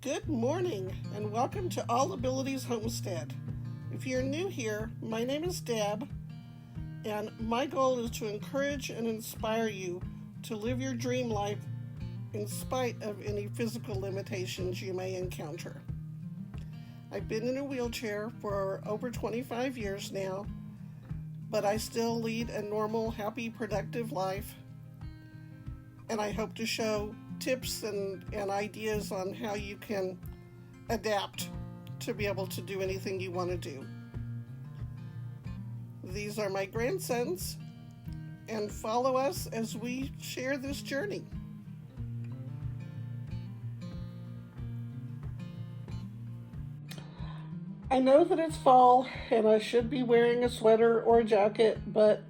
Good morning and welcome to All Abilities Homestead. If you're new here, my name is Deb, and my goal is to encourage and inspire you to live your dream life in spite of any physical limitations you may encounter. I've been in a wheelchair for over 25 years now, but I still lead a normal, happy, productive life, and I hope to show tips and ideas on how you can adapt to be able to do anything you want to do. These are my grandsons, and follow us as we share this journey. I know that it's fall and I should be wearing a sweater or a jacket, but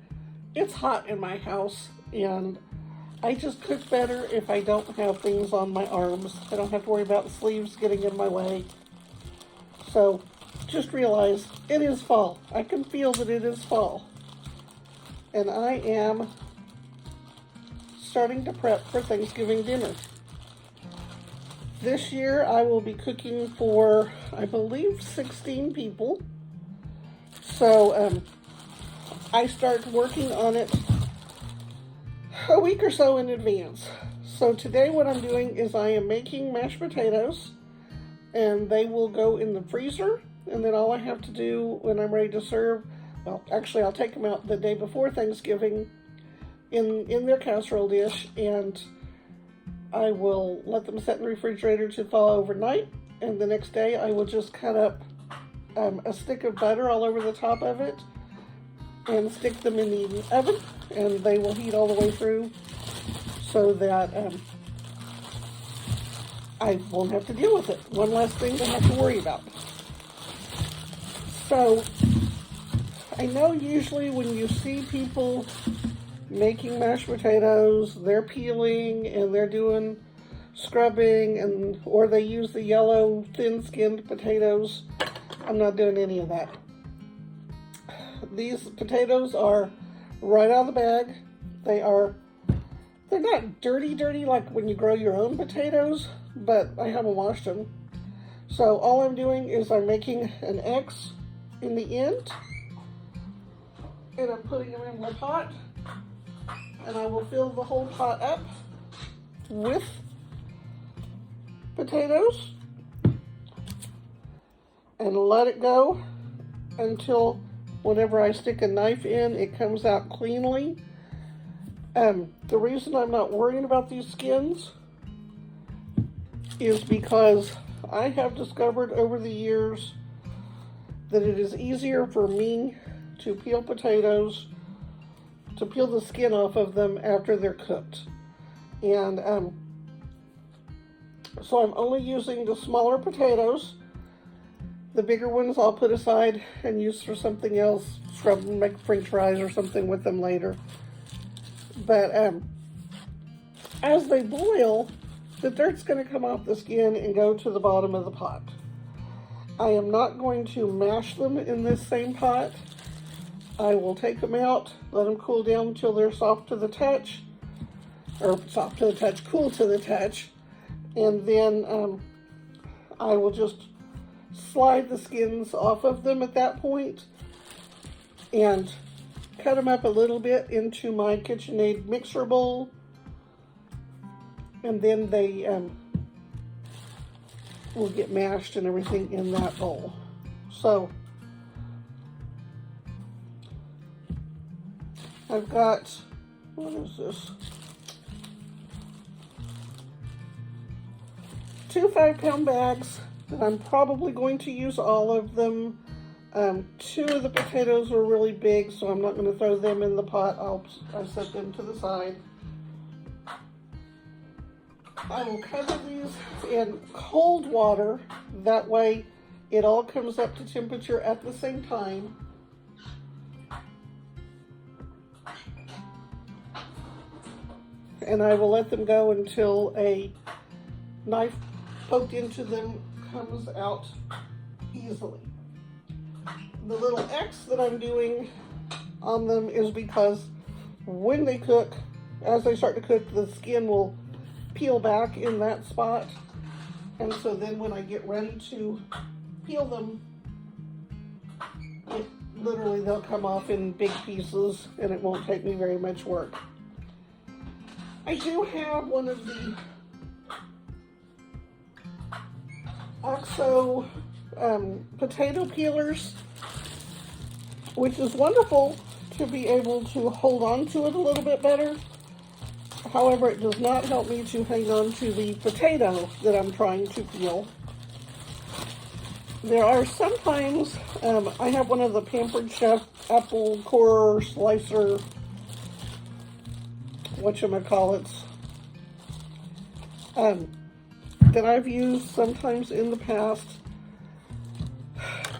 it's hot in my house and I just cook better if I don't have things on my arms. I don't have to worry about the sleeves getting in my way. So just realize it is fall. I can feel that it is fall. And I am starting to prep for Thanksgiving dinner. This year I will be cooking for, I believe, 16 people. So I start working on it a week or so in advance. So today what I'm doing is I am making mashed potatoes, and they will go in the freezer, and then all I have to do when I'm ready to serve, well, actually I'll take them out the day before Thanksgiving in their casserole dish, and I will let them set in the refrigerator to thaw overnight, and the next day I will just cut up a stick of butter all over the top of it and stick them in the oven, and they will heat all the way through so that I won't have to deal with it. One less thing to have to worry about. So I know usually when you see people making mashed potatoes, they're peeling and they're doing scrubbing, or they use the yellow thin-skinned potatoes. I'm not doing any of that. These potatoes are right out of the bag. They're not dirty like when you grow your own potatoes, but I haven't washed them. So all I'm doing is I'm making an X in the end, and I'm putting them in my pot, and I will fill the whole pot up with potatoes and let it go until whenever I stick a knife in, it comes out cleanly. The reason I'm not worrying about these skins is because I have discovered over the years that it is easier for me to peel potatoes, to peel the skin off of them after they're cooked. And so I'm only using the smaller potatoes. The bigger ones I'll put aside and use for something else, scrub and make french fries or something with them later. But as they boil, the dirt's going to come off the skin and go to the bottom of the pot. I am not going to mash them in this same pot. I will take them out, let them cool down until they're soft to the touch, or soft to the touch, cool to the touch, and then I will just slide the skins off of them at that point and cut them up a little bit into my KitchenAid mixer bowl, and then they will get mashed and everything in that bowl. So I've got, what is this? 2 5-pound bags. I'm probably going to use all of them. 2 of the potatoes are really big, so I'm not going to throw them in the pot. I set them to the side. I will cover these in cold water. That way it all comes up to temperature at the same time. And I will let them go until a knife poked into them comes out easily. The little X that I'm doing on them is because when they cook, as they start to cook, the skin will peel back in that spot. And so then when I get ready to peel them, literally they'll come off in big pieces and it won't take me very much work. I do have one of the OXO potato peelers, which is wonderful to be able to hold on to it a little bit better. However, it does not help me to hang on to the potato that I'm trying to peel. There are sometimes, I have one of the Pampered Chef apple core slicer, whatchamacallits, that I've used sometimes in the past.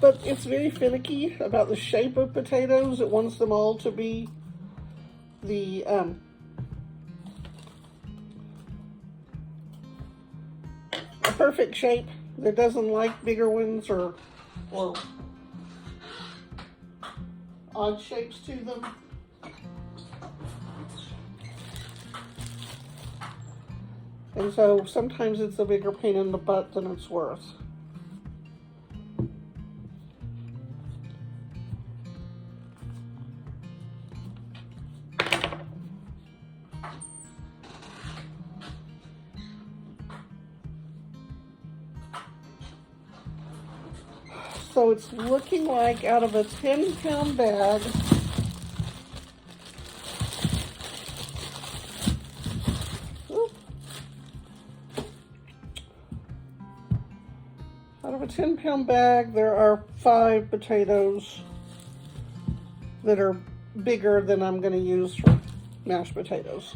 But it's very finicky about the shape of potatoes. It wants them all to be the a perfect shape. That doesn't like bigger ones or odd shapes to them. And so sometimes it's a bigger pain in the butt than it's worth. So it's looking like out of a 10-pound bag, there are 5 potatoes that are bigger than I'm going to use for mashed potatoes.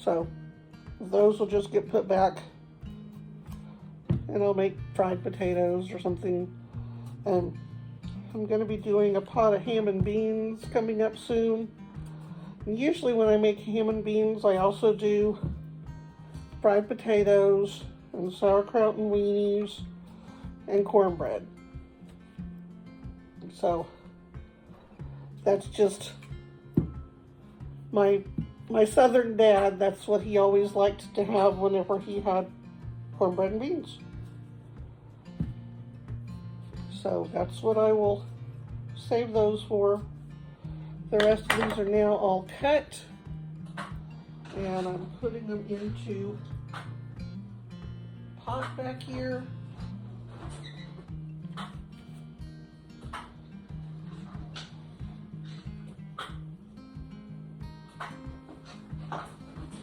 So those will just get put back and I'll make fried potatoes or something. I'm going to be doing a pot of ham and beans coming up soon. And usually when I make ham and beans, I also do fried potatoes and sauerkraut and weenies and cornbread. So that's just my southern dad, that's what he always liked to have whenever he had cornbread and beans. So that's what I will save those for. The rest of these are now all cut, and I'm putting them into a pot back here.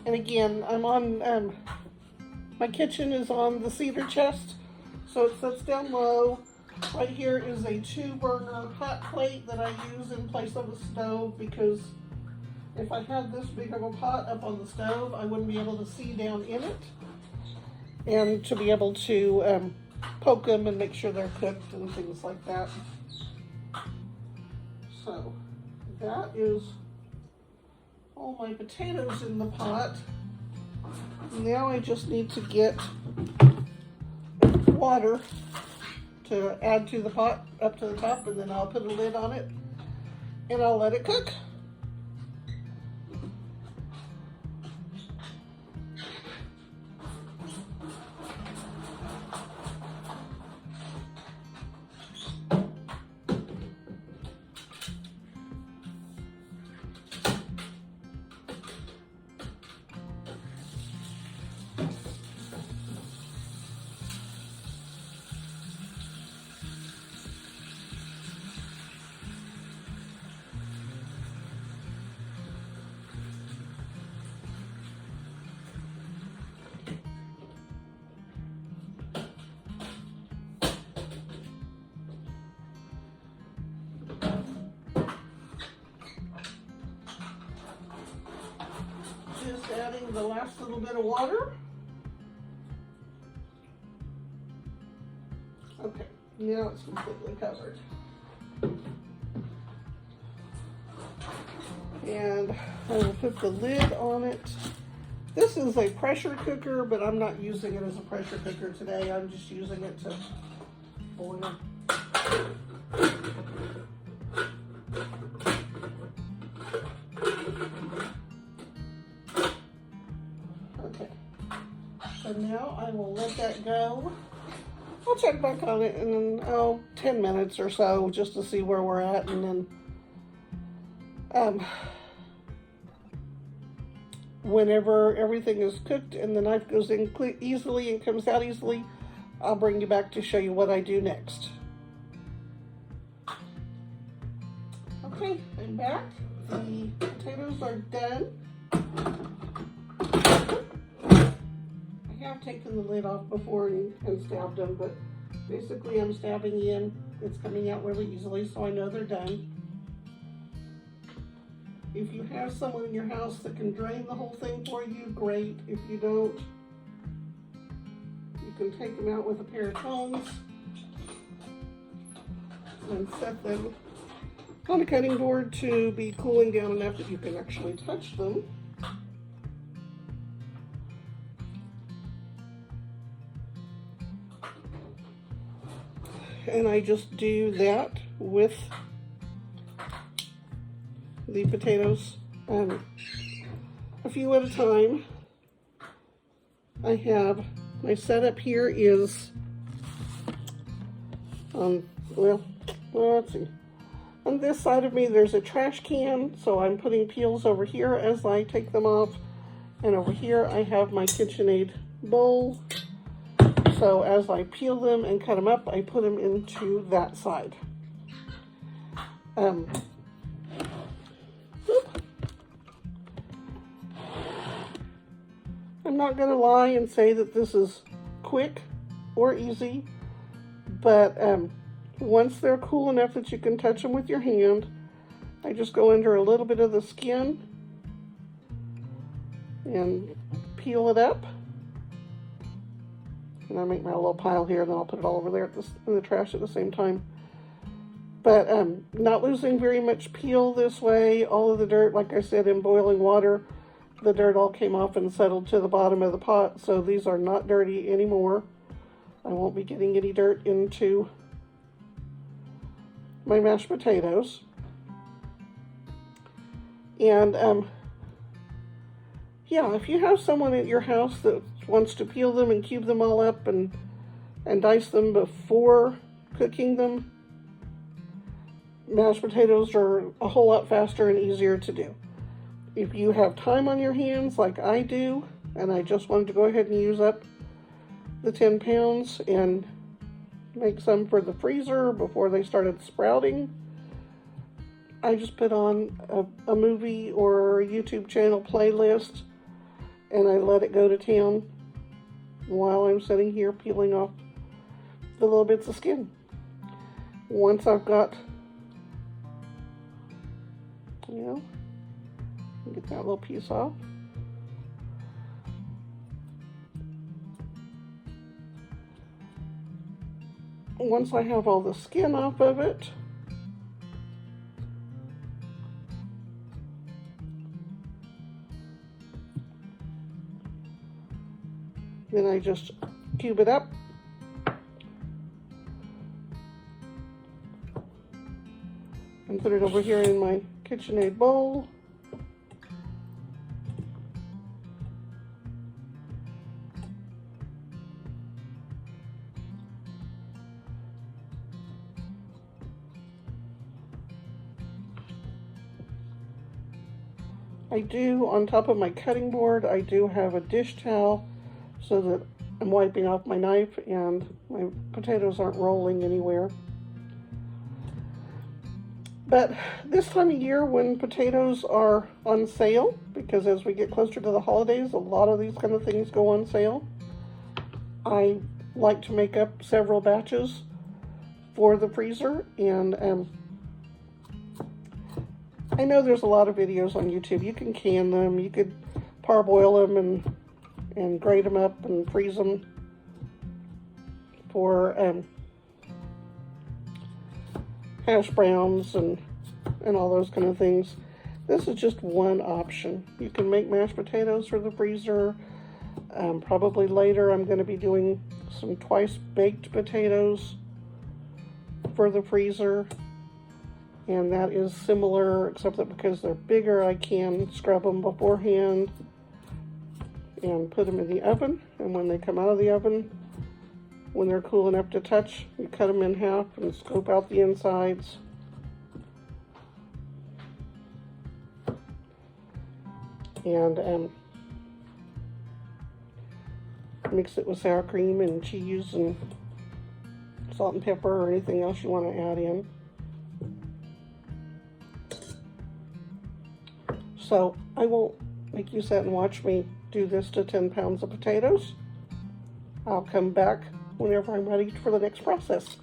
And again, I'm on, my kitchen is on the cedar chest, so it sits down low. Right here is a 2-burner hot plate that I use in place of a stove, because if I had this big of a pot up on the stove, I wouldn't be able to see down in it and to be able to poke them and make sure they're cooked and things like that. So that is all my potatoes in the pot. Now I just need to get water to add to the pot up to the top, and then I'll put a lid on it and I'll let it cook. Just adding the last little bit of water. Okay, now it's completely covered. And I will put the lid on it. This is a pressure cooker, but I'm not using it as a pressure cooker today. I'm just using it to boil. Okay, so now I will let that go. I'll check back on it in, 10 minutes or so, just to see where we're at, and then, whenever everything is cooked and the knife goes in easily and comes out easily, I'll bring you back to show you what I do next. Okay, I'm back. The potatoes are done. I have taken the lid off before and stabbed them, but basically I'm stabbing in. It's coming out really easily, so I know they're done. If you have someone in your house that can drain the whole thing for you, great. If you don't, you can take them out with a pair of tongs and set them on a cutting board to be cooling down enough that you can actually touch them. And I just do that with the potatoes, a few at a time. I have, my setup here is, well, let's see. On this side of me, there's a trash can, so I'm putting peels over here as I take them off. And over here, I have my KitchenAid bowl. So as I peel them and cut them up, I put them into that side. I'm not going to lie and say that this is quick or easy, but once they're cool enough that you can touch them with your hand, I just go under a little bit of the skin and peel it up. And I make my little pile here, and then I'll put it all over there in the trash at the same time. But not losing very much peel this way. All of the dirt, like I said, in boiling water, the dirt all came off and settled to the bottom of the pot, so these are not dirty anymore. I won't be getting any dirt into my mashed potatoes. And yeah, if you have someone at your house that wants to peel them and cube them all up and dice them before cooking them, mashed potatoes are a whole lot faster and easier to do. If you have time on your hands like I do, and I just wanted to go ahead and use up the 10 pounds and make some for the freezer before they started sprouting, I just put on a movie or a YouTube channel playlist, and I let it go to town while I'm sitting here peeling off the little bits of skin. Once I've got, get that little piece off. Once I have all the skin off of it, then I just cube it up and put it over here in my KitchenAid bowl. I do, on top of my cutting board, I do have a dish towel so that I'm wiping off my knife and my potatoes aren't rolling anywhere. But this time of year when potatoes are on sale, because as we get closer to the holidays, a lot of these kind of things go on sale, I like to make up several batches for the freezer. And I know there's a lot of videos on YouTube. You can can them, you could parboil them and grate them up and freeze them for hash browns and all those kind of things. This is just one option. You can make mashed potatoes for the freezer. Probably later I'm going to be doing some twice baked potatoes for the freezer, and that is similar, except that because they're bigger I can scrub them beforehand and put them in the oven, and when they come out of the oven When they're cool enough to touch, you cut them in half and scoop out the insides. And mix it with sour cream and cheese and salt and pepper or anything else you want to add in. So I won't make you sit and watch me do this to 10 pounds of potatoes. I'll come back whenever I'm ready for the next process.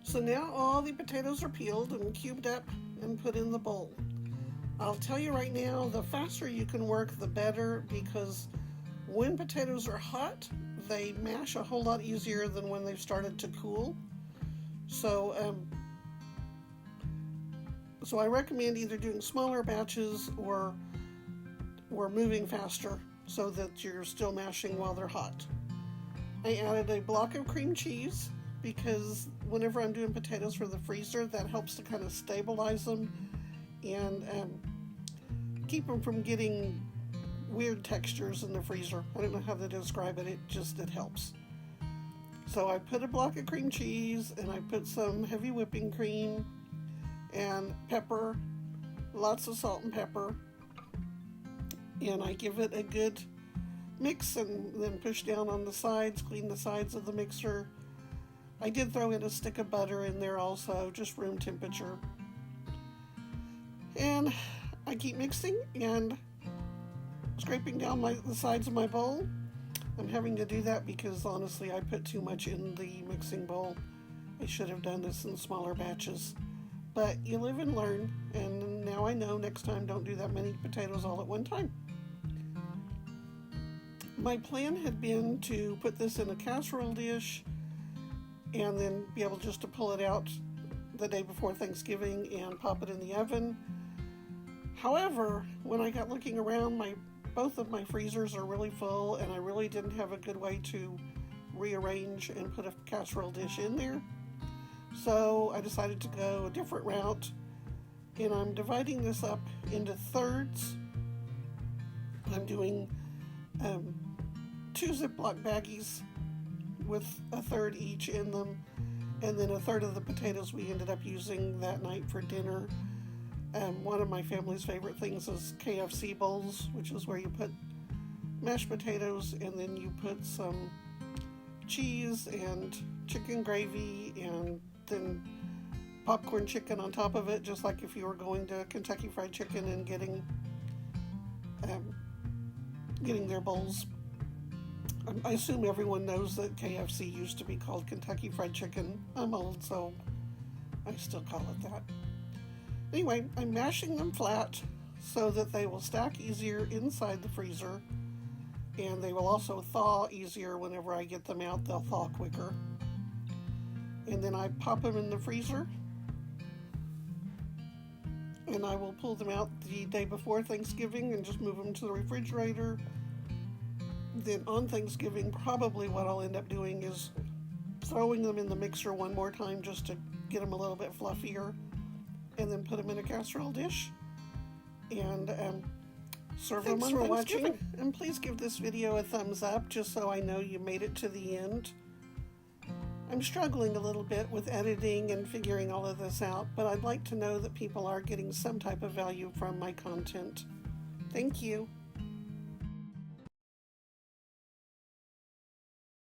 So now all the potatoes are peeled and cubed up and put in the bowl. I'll tell you right now, the faster you can work, the better, because when potatoes are hot, they mash a whole lot easier than when they've started to cool. So So I recommend either doing smaller batches or moving faster so that you're still mashing while they're hot. I added a block of cream cheese because whenever I'm doing potatoes for the freezer, that helps to kind of stabilize them and keep them from getting weird textures in the freezer. I don't know how to describe it. It helps. So I put a block of cream cheese and I put some heavy whipping cream and pepper, lots of salt and pepper, and I give it a good mix and then push down on the sides, clean the sides of the mixer. I did throw in a stick of butter in there also, just room temperature. And I keep mixing and scraping down the sides of my bowl. I'm having to do that because honestly I put too much in the mixing bowl. I should have done this in smaller batches. But you live and learn, and now I know next time don't do that many potatoes all at one time. My plan had been to put this in a casserole dish and then be able just to pull it out the day before Thanksgiving and pop it in the oven. However, when I got looking around, both of my freezers are really full and I really didn't have a good way to rearrange and put a casserole dish in there. So I decided to go a different route, and I'm dividing this up into thirds. I'm doing 2 Ziploc baggies with a third each in them, and then a third of the potatoes we ended up using that night for dinner. One of my family's favorite things is KFC bowls, which is where you put mashed potatoes and then you put some cheese and chicken gravy and then popcorn chicken on top of it, just like if you were going to Kentucky Fried Chicken and getting their bowls. I assume everyone knows that KFC used to be called Kentucky Fried Chicken. I'm old, so I still call it that. Anyway, I'm mashing them flat so that they will stack easier inside the freezer, and they will also thaw easier whenever I get them out. They'll thaw quicker. And then I pop them in the freezer, and I will pull them out the day before Thanksgiving and just move them to the refrigerator. Then on Thanksgiving, probably what I'll end up doing is throwing them in the mixer one more time just to get them a little bit fluffier, and then put them in a casserole dish and serve them on Thanksgiving. And please give this video a thumbs up just so I know you made it to the end. I'm struggling a little bit with editing and figuring all of this out, but I'd like to know that people are getting some type of value from my content. Thank you.